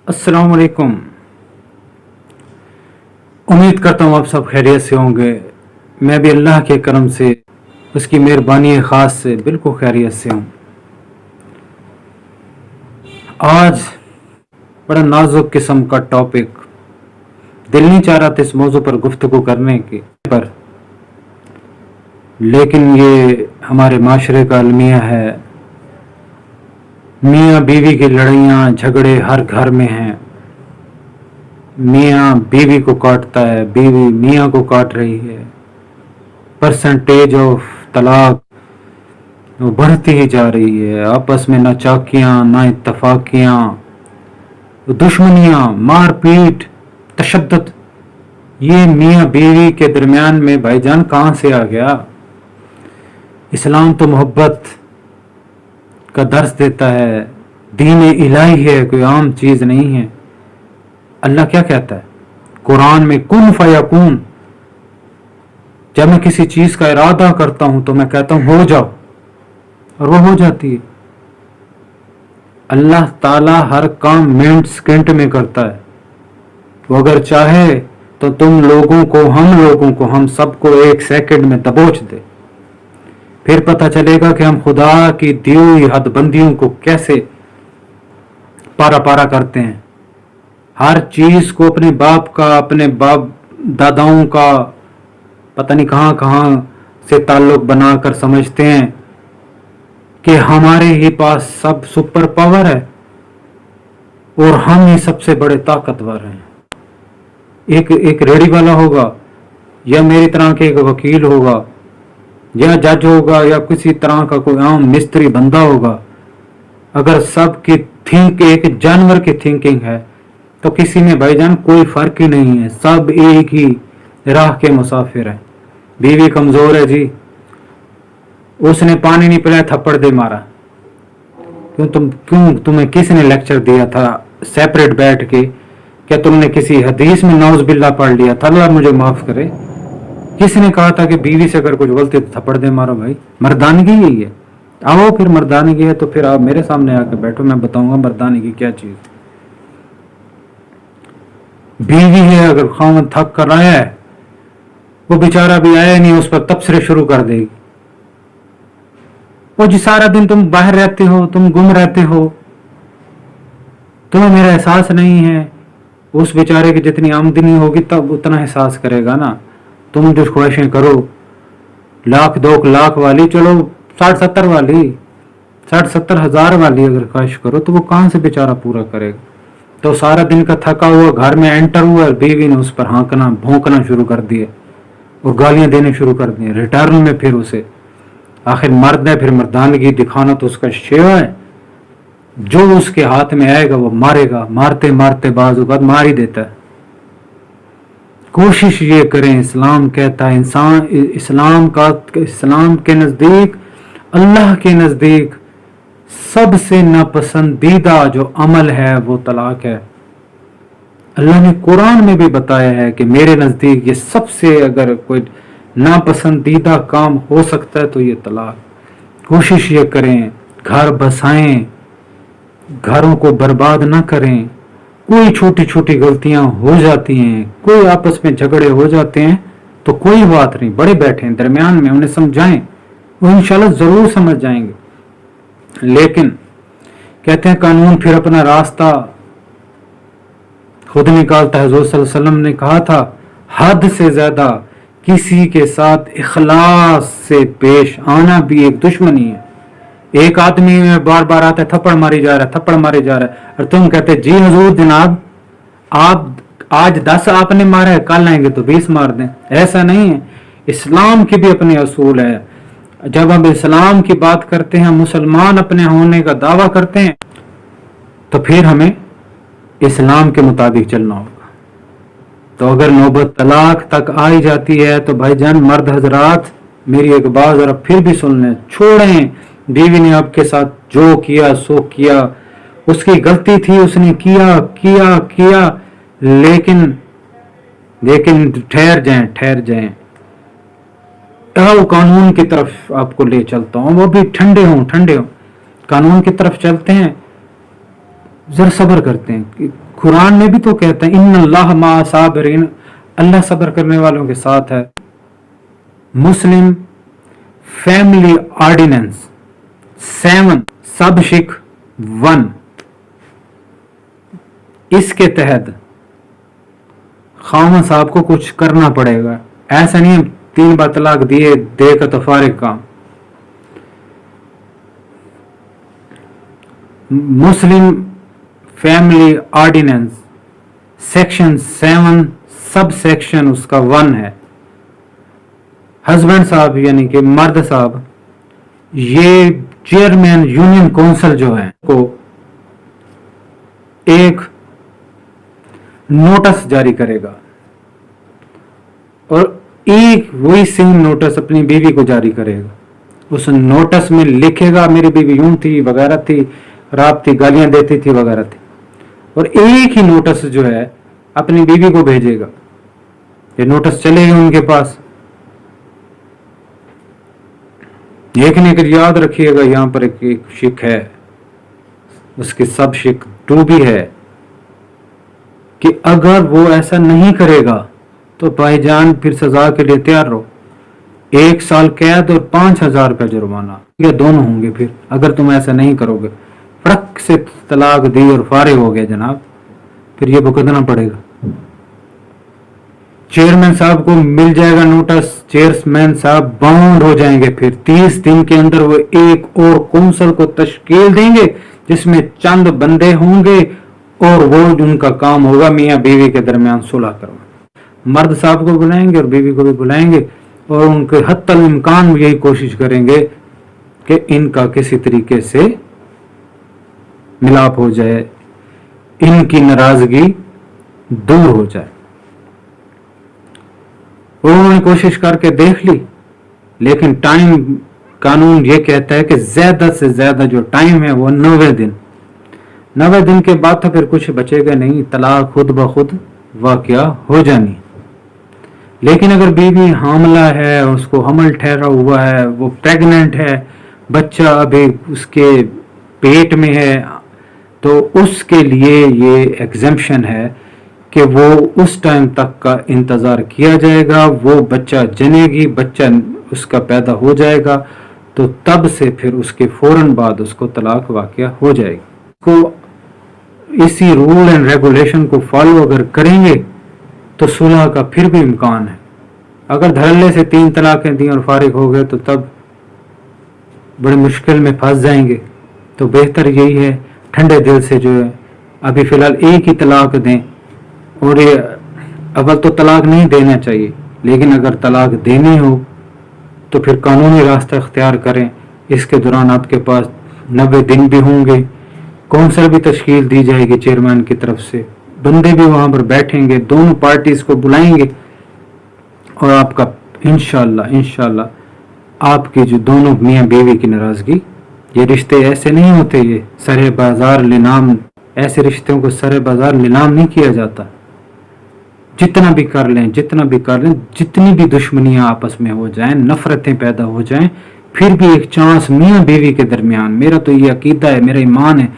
अस्सलाम वालेकुम। उम्मीद करता हूँ आप सब खैरियत से होंगे। मैं भी अल्लाह के करम से, उसकी मेहरबानी ख़ास से बिल्कुल खैरियत से हूँ। आज बड़ा नाजुक किस्म का टॉपिक, दिल नहीं चाह रहा था इस मौजू पर गुफ्तगू करने की पर, लेकिन ये हमारे माशरे का अलमिया है। मियाँ बीवी की लड़ाइयाँ झगड़े हर घर में हैं। मियाँ बीवी को काटता है, बीवी मियाँ को काट रही है। परसेंटेज ऑफ तलाक वो बढ़ती ही जा रही है। आपस में ना चाकियाँ ना इत्तफाकियाँ, दुश्मनियाँ, मारपीट, तशद्दुद, ये मियाँ बीवी के दरमियान में भाईजान कहाँ से आ गया? इस्लाम तो मोहब्बत का दर्स देता है, दीन इलाही है, कोई आम चीज़ नहीं है। अल्लाह क्या कहता है कुरान में? कुन फयकून। जब मैं किसी चीज़ का इरादा करता हूँ तो मैं कहता हूँ हो जाओ, और वो हो जाती है। अल्लाह ताला हर काम मिनट सेकंड में करता है। वो अगर चाहे तो तुम लोगों को, हम सबको एक सेकंड में दबोच दे। फिर पता चलेगा कि हम खुदा की दी हुई हदबंदियों को कैसे पारा पारा करते हैं। हर चीज़ को अपने बाप का, अपने बाप दादाओं का पता नहीं कहाँ कहाँ से ताल्लुक बनाकर समझते हैं कि हमारे ही पास सब सुपर पावर है और हम ही सबसे बड़े ताकतवर हैं। एक रेडी वाला होगा, या मेरी तरह के एक वकील होगा, या जज होगा, या किसी तरह का कोई आम मिस्त्री बंदा होगा। अगर सबकी एक जानवर की थिंकिंग है तो किसी में भाईजान कोई फर्क ही नहीं है, सब एक ही राह के मुसाफिर हैं। बीवी कमजोर है जी, उसने पानी नहीं पिलाया, थप्पड़ दे मारा। क्यों तुम्हें किसने लेक्चर दिया था सेपरेट बैठ के? क्या तुमने किसी हदीस में नौज बिल्ला पढ़ लिया था? अल्लाह मुझे माफ करे, किसने कहा था कि बीवी से अगर कुछ गलती तो थप्पड़ दे मारो? भाई मर्दानगी यही है। आओ फिर मर्दानगी है तो फिर आप मेरे सामने आके बैठो, मैं बताऊंगा मर्दानगी क्या चीज। बीवी है, अगर खामन थक कर आया है, वो बेचारा भी आया नहीं, उस पर तबसरे शुरू कर देगी। वो जी सारा दिन तुम बाहर रहते हो, तुम गुम रहते हो, तुम्हें मेरा एहसास नहीं है। उस बेचारे की जितनी आमदनी होगी तब उतना एहसास करेगा ना। तुम जो ख्वाहिशें करो, 1,00,000 2,00,000 वाली, चलो 60-70 वाली, 60-70 हज़ार वाली अगर ख्वाहिश करो तो वो कहाँ से बेचारा पूरा करेगा? तो सारा दिन का थका हुआ घर में एंटर हुआ, बीवी ने उस पर हाँकना भौंकना शुरू कर दिए और गालियां देने शुरू कर दिए। रिटर्न में फिर उसे, आखिर मर्द है, फिर मर्दानगी दिखाना तो उसका शेवा है। जो उसके हाथ में आएगा वो मारेगा, मारते मारते बाजू बाद मार ही देता है। कोशिश ये करें, इस्लाम कहता है इस्लाम के नज़दीक, अल्लाह के नज़दीक सबसे नापसंदीदा जो अमल है वो तलाक है। अल्लाह ने कुरान में भी बताया है कि मेरे नज़दीक ये सबसे, अगर कोई नापसंदीदा काम हो सकता है तो ये तलाक। कोशिश ये करें, घर बसाएं, घरों को बर्बाद ना करें। कोई छोटी छोटी गलतियां हो जाती हैं, कोई आपस में झगड़े हो जाते हैं तो कोई बात नहीं, बड़े बैठे हैं दरमियान में, उन्हें समझाएं, वो इंशाल्लाह जरूर समझ जाएंगे। लेकिन कहते हैं कानून फिर अपना रास्ता खुद निकालता है। हुज़ूर सल्लल्लाहु अलैहि वसल्लम ने कहा था, हद से ज्यादा किसी के साथ इखलास से पेश आना भी एक दुश्मनी है। एक आदमी में बार बार आता है, थप्पड़ मारी जा रहा है, थप्पड़ मारी जा रहा है, और तुम कहते जी हुजूर जनाब, आप आज 10 आपने मारा है, कल आएंगे तो 20 मार दें। ऐसा नहीं है। इस्लाम के भी अपने असूल है। जब हम इस्लाम की बात करते हैं, मुसलमान अपने होने का दावा करते हैं, तो फिर हमें इस्लाम के मुताबिक चलना होगा। तो अगर नौबत तलाक तक आई जाती है तो भाईजान मर्द हजरात, मेरी एक बात जरा फिर भी सुन लें, छोड़ें। बीवी ने आपके साथ जो किया सो किया, उसकी गलती थी, उसने किया किया किया, लेकिन ठहर जाएं। आओ कानून की तरफ आपको ले चलता हूँ, वो भी ठंडे हो, कानून की तरफ चलते हैं। जरा सब्र करते हैं, कुरान में भी तो कहता है इन अल्लाह मा साबिरीन, अल्लाह सब्र करने वालों के साथ है। मुस्लिम फैमिली ऑर्डिनेंस 7 सब शिक 1, इसके तहत खामन साहब को कुछ करना पड़ेगा। ऐसा नहीं 3 बार तलाक दिए दे का तो फारिग काम। Muslim family ordinance section 7 sub section उसका 1 है। हस्बैंड साहब यानी कि मर्द साहब, ये चेयरमैन यूनियन काउंसिल जो है को एक नोटिस जारी करेगा और एक वही सेम नोटिस अपनी बीवी को जारी करेगा। उस नोटिस में लिखेगा मेरी बीवी यूं थी वगैरह थी, रात थी, गालियां देती थी वगैरह थी, और एक ही नोटिस जो है अपनी बीवी को भेजेगा। ये नोटिस चलेगा उनके पास। लेकिन एक याद रखिएगा, यहां पर एक शिक है, उसकी सब शिक 2 भी है कि अगर वो ऐसा नहीं करेगा तो भाईजान फिर सजा के लिए तैयार रहो। 1 साल कैद और 5,000 रुपया जुर्माना, ये दोनों होंगे। फिर अगर तुम ऐसा नहीं करोगे, फड़क से तलाक दी और फारिग हो गए जनाब, फिर ये भुगतना पड़ेगा। चेयरमैन साहब को मिल जाएगा नोटिस, चेयरमैन साहब बाउंड हो जाएंगे। फिर 30 दिन के अंदर वो एक और काउंसिल को तश्कील देंगे जिसमें चंद बंदे होंगे और वो उनका काम होगा मियाँ बीवी के दरमियान सुलह करवाना। मर्द साहब को बुलाएंगे और बीवी को भी बुलाएंगे और उनके हत्तल इम्कान यही कोशिश करेंगे कि इनका किसी तरीके से मिलाप हो जाए, इनकी नाराजगी दूर हो जाए। उन्होंने कोशिश करके देख ली, लेकिन टाइम कानून ये कहता है कि ज्यादा से ज्यादा जो टाइम है वो 90 दिन। 90 दिन के बाद तो फिर कुछ बचेगा नहीं, तलाक खुद ब खुद वाक़या हो जानी। लेकिन अगर बीवी हामला है, उसको हमल ठहरा हुआ है, वो प्रेग्नेंट है, बच्चा अभी उसके पेट में है, तो उसके लिए ये एग्जेम्पशन है कि वो उस टाइम तक का इंतज़ार किया जाएगा। वो बच्चा जनेगी, बच्चा उसका पैदा हो जाएगा, तो तब से फिर उसके फौरन बाद उसको तलाक वाक़या हो जाएगी। को इसी रूल एंड रेगुलेशन को फॉलो अगर करेंगे तो सुलह का फिर भी इम्कान है। अगर धड़ल्ले से 3 तलाकें दी और फारिग हो गए तो तब बड़ी मुश्किल में फंस जाएंगे। तो बेहतर यही है ठंडे दिल से जो है अभी फ़िलहाल एक ही तलाक दें। और ये अव्वल तो तलाक नहीं देना चाहिए, लेकिन अगर तलाक देनी हो तो फिर कानूनी रास्ता इख्तियार करें। इसके दौरान आपके पास 90 दिन भी होंगे, कौंसल भी तश्कील दी जाएगी चेयरमैन की तरफ से, बंदे भी वहाँ पर बैठेंगे, दोनों पार्टीज को बुलाएंगे और आपका इंशाल्लाह आपकी जो दोनों मियाँ बीवी की नाराज़गी, ये रिश्ते ऐसे नहीं होते, ये सरे बाजार नीलाम, ऐसे रिश्तों को सरे बाजार नीलाम नहीं किया जाता। जितना भी कर लें, जितनी भी दुश्मनियां आपस में हो जाएं, नफरतें पैदा हो जाएं, फिर भी एक चांस मियाँ बीवी के दरमियान, मेरा तो ये अकीदा है, मेरा ईमान है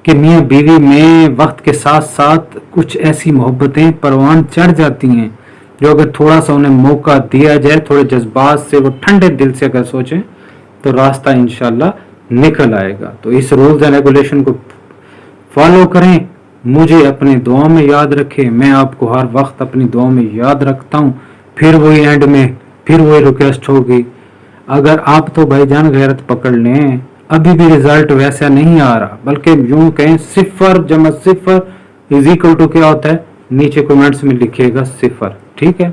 कि मियाँ बीवी में वक्त के साथ साथ कुछ ऐसी मोहब्बतें परवान चढ़ जाती हैं जो अगर थोड़ा सा उन्हें मौका दिया जाए, थोड़े जज्बात से, वो ठंडे दिल से अगर सोचें तो रास्ता इंशाल्लाह निकल आएगा। तो इस रूल्स एंड रेगुलेशन को फॉलो करें, मुझे अपनी दुआ में याद रखें, मैं आपको हर वक्त अपनी दुआ में याद रखता हूँ। फिर वही एंड में फिर वही रिक्वेस्ट होगी, अगर आप तो भाईजान गैरत पकड़ लें, अभी भी रिजल्ट वैसा नहीं आ रहा, बल्कि यूं कहें 0 जमा 0 इज इक्वल टू क्या होता है, नीचे कमेंट्स में लिखिएगा 0, ठीक है।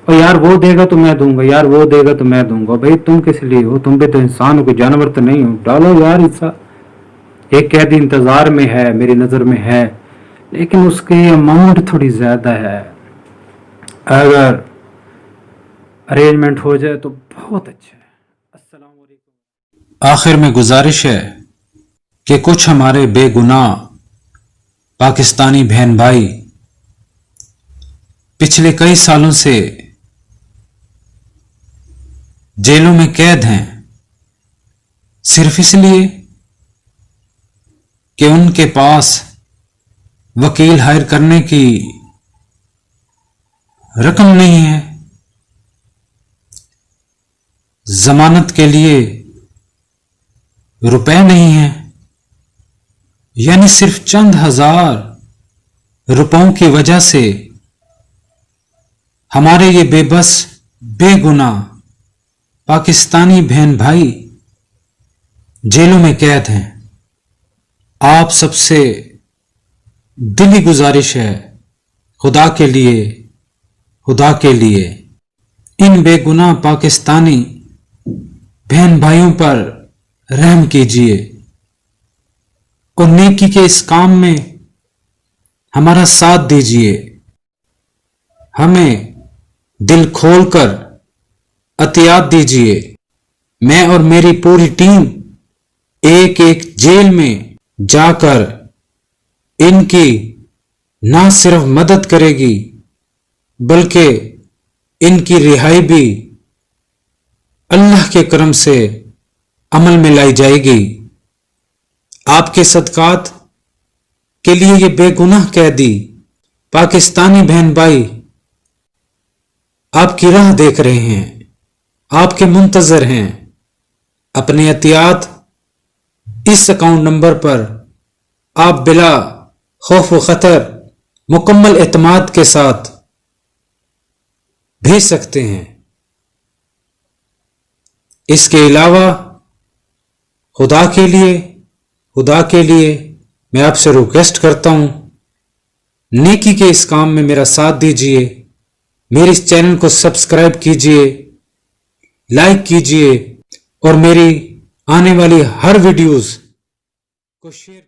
और यार वो देगा तो मैं दूंगा, यार वो देगा तो मैं दूंगा, भाई तुम किस लिए हो, तुम भी तो इंसान हो, कोई जानवर तो नहीं हो। डालो यार हिस्सा। एक कैदी इंतजार में है, मेरी नजर में है, लेकिन उसकी अमाउंट थोड़ी ज्यादा है। अगर अरेंजमेंट हो जाए तो बहुत अच्छा है। अस्सलाम वालेकुम। आखिर में गुजारिश है कि कुछ हमारे बेगुनाह पाकिस्तानी बहन भाई पिछले कई सालों से जेलों में कैद हैं, सिर्फ इसलिए कि उनके पास वकील हायर करने की रकम नहीं है, जमानत के लिए रुपए नहीं है, यानी सिर्फ चंद हजार रुपयों की वजह से हमारे ये बेबस बेगुनाह पाकिस्तानी बहन भाई जेलों में कैद हैं। आप सबसे दिली गुजारिश है, खुदा के लिए इन बेगुनाह पाकिस्तानी बहन भाइयों पर रहम कीजिए और नेकी के इस काम में हमारा साथ दीजिए। हमें दिल खोलकर अतियात दीजिए। मैं और मेरी पूरी टीम एक एक जेल में जाकर इनकी ना सिर्फ मदद करेगी बल्कि इनकी रिहाई भी अल्लाह के करम से अमल में लाई जाएगी। आपके सदकात के लिए ये बेगुनाह कैदी पाकिस्तानी बहन भाई आपकी राह देख रहे हैं, आपके मुंतजर हैं। अपने एहतियात इस अकाउंट नंबर पर आप बिला खौफ व खतर मुकम्मल एतमाद के साथ भेज सकते हैं। इसके अलावा खुदा के लिए मैं आपसे रिक्वेस्ट करता हूं, नेकी के इस काम में मेरा साथ दीजिए। मेरे इस चैनल को सब्सक्राइब कीजिए, लाइक कीजिए और मेरी आने वाली हर वीडियोस को शेयर